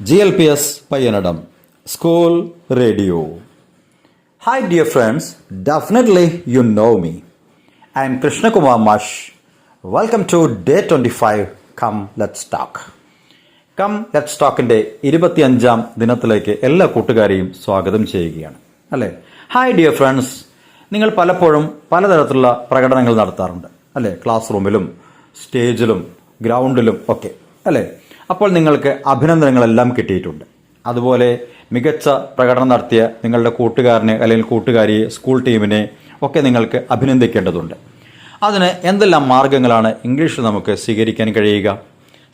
GLPS Payanadam School Radio. Hi dear friends, definitely you know me. I am Krishna Kumar Mash. Welcome to day 25. Come let's talk. Come let's ടോക്കിൻ്റെ 25-ാം ദിനത്തിലേക്ക് എല്ലാ കൂട്ടുകാരെയും സ്വാഗതം ചെയ്യുകയാണ് അല്ലേ. ഹായ് ഡിയർ ഫ്രണ്ട്സ്, നിങ്ങൾ പലപ്പോഴും പലതരത്തിലുള്ള പ്രകടനങ്ങൾ നടത്താറുണ്ട് അല്ലേ, ക്ലാസ് റൂമിലും സ്റ്റേജിലും ഗ്രൗണ്ടിലും ഒക്കെ അല്ലേ. അപ്പോൾ നിങ്ങൾക്ക് അഭിനന്ദനങ്ങളെല്ലാം കിട്ടിയിട്ടുണ്ട്. അതുപോലെ മികച്ച പ്രകടനം നടത്തിയ നിങ്ങളുടെ കൂട്ടുകാരനെ അല്ലെങ്കിൽ കൂട്ടുകാരിയെ, സ്കൂൾ ടീമിനെ ഒക്കെ നിങ്ങൾക്ക് അഭിനന്ദിക്കേണ്ടതുണ്ട്. അതിന് എന്തെല്ലാം മാർഗങ്ങളാണ് ഇംഗ്ലീഷിൽ നമുക്ക് സ്വീകരിക്കാൻ കഴിയുക?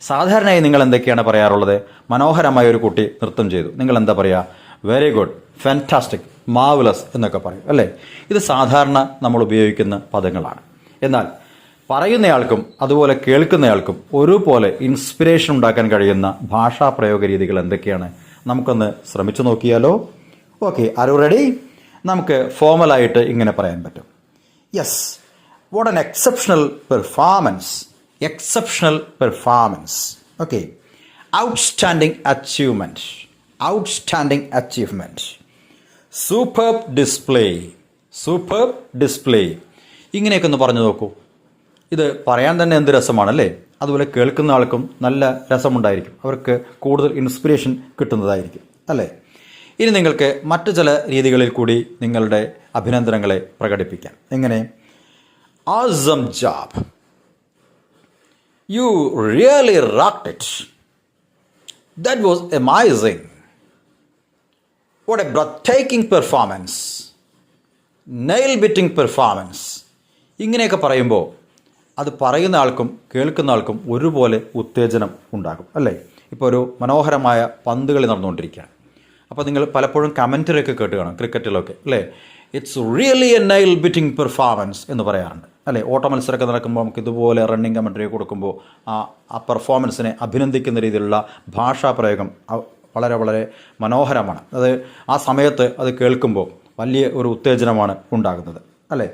സാധാരണയായി നിങ്ങൾ എന്തൊക്കെയാണ് പറയാറുള്ളത്? മനോഹരമായ ഒരു കുട്ടി നൃത്തം ചെയ്തു, നിങ്ങൾ എന്താ പറയുക? വെരി ഗുഡ്, ഫാന്റാസ്റ്റിക്, മാർവലസ് എന്നൊക്കെ പറയും അല്ലേ. ഇത് സാധാരണ നമ്മൾ ഉപയോഗിക്കുന്ന പദങ്ങളാണ്. എന്നാൽ പറയുന്നയാൾക്കും അതുപോലെ കേൾക്കുന്നയാൾക്കും ഒരുപോലെ ഇൻസ്പിറേഷൻ ഉണ്ടാക്കാൻ കഴിയുന്ന ഭാഷാ പ്രയോഗ രീതികൾ എന്തൊക്കെയാണ്? നമുക്കൊന്ന് ശ്രമിച്ചു നോക്കിയാലോ? Okay, are you ready? നമുക്ക് ഫോർമലായിട്ട് ഇങ്ങനെ പറയാൻ പറ്റും. Yes, what an exceptional performance. Exceptional performance. Okay. Outstanding achievement. Outstanding achievement. Superb display. Superb display. ഇങ്ങനെയൊക്കെ ഒന്ന് പറഞ്ഞു നോക്കൂ. ഇത് പറയാൻ തന്നെ എന്ത് രസമാണല്ലേ. അതുപോലെ കേൾക്കുന്ന ആൾക്കും നല്ല രസമുണ്ടായിരിക്കും, അവർക്ക് കൂടുതൽ ഇൻസ്പിറേഷൻ കിട്ടുന്നതായിരിക്കും അല്ലേ. ഇനി നിങ്ങൾക്ക് മറ്റു ചില രീതികളിൽ കൂടി നിങ്ങളുടെ അഭിനന്ദനങ്ങളെ പ്രകടിപ്പിക്കാം. എങ്ങനെ? Awesome job. You really rocked it. That was amazing. What a breathtaking performance. Nail-biting performance. ഇങ്ങനെയൊക്കെ പറയുമ്പോൾ അത് പറയുന്ന ആൾക്കും കേൾക്കുന്ന ആൾക്കും ഒരുപോലെ ഉത്തേജനം ഉണ്ടാകും അല്ലേ. ഇപ്പോൾ ഒരു മനോഹരമായ പന്ത് കളി നടന്നുകൊണ്ടിരിക്കുകയാണ്. അപ്പോൾ നിങ്ങൾ പലപ്പോഴും കമൻറ്ററിയൊക്കെ കേട്ട് കാണും ക്രിക്കറ്റിലൊക്കെ അല്ലേ. It's really a nail biting performance എന്ന് പറയാറുണ്ട് അല്ലേ. ഓട്ട മത്സരമൊക്കെ നടക്കുമ്പോൾ നമുക്ക് ഇതുപോലെ റണ്ണിങ് കമൻറ്ററി കൊടുക്കുമ്പോൾ ആ പെർഫോമൻസിനെ അഭിനന്ദിക്കുന്ന രീതിയിലുള്ള ഭാഷാ പ്രയോഗം വളരെ വളരെ മനോഹരമാണ്. അത് ആ സമയത്ത് അത് കേൾക്കുമ്പോൾ വലിയ ഒരു ഉത്തേജനമാണ് ഉണ്ടാകുന്നത് അല്ലേ.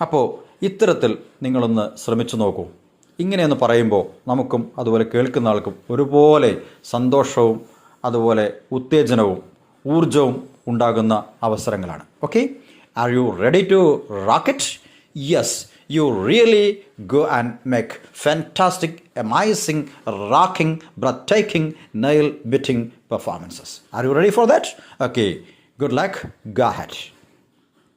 അപ്പോൾ ഇത്തരത്തിൽ നിങ്ങളൊന്ന് ശ്രമിച്ചു നോക്കൂ. ഇങ്ങനെയൊന്ന് പറയുമ്പോൾ നമുക്കും അതുപോലെ കേൾക്കുന്ന ആൾക്കും ഒരുപോലെ സന്തോഷവും അതുപോലെ ഉത്തേജനവും ഊർജവും ഉണ്ടാകുന്ന അവസരങ്ങളാണ്. Okay, are you ready to rock it? Yes, you really go and make fantastic, amazing, rocking, breathtaking, nail-biting performances. Are you ready for that? Okay, good luck. Go ahead.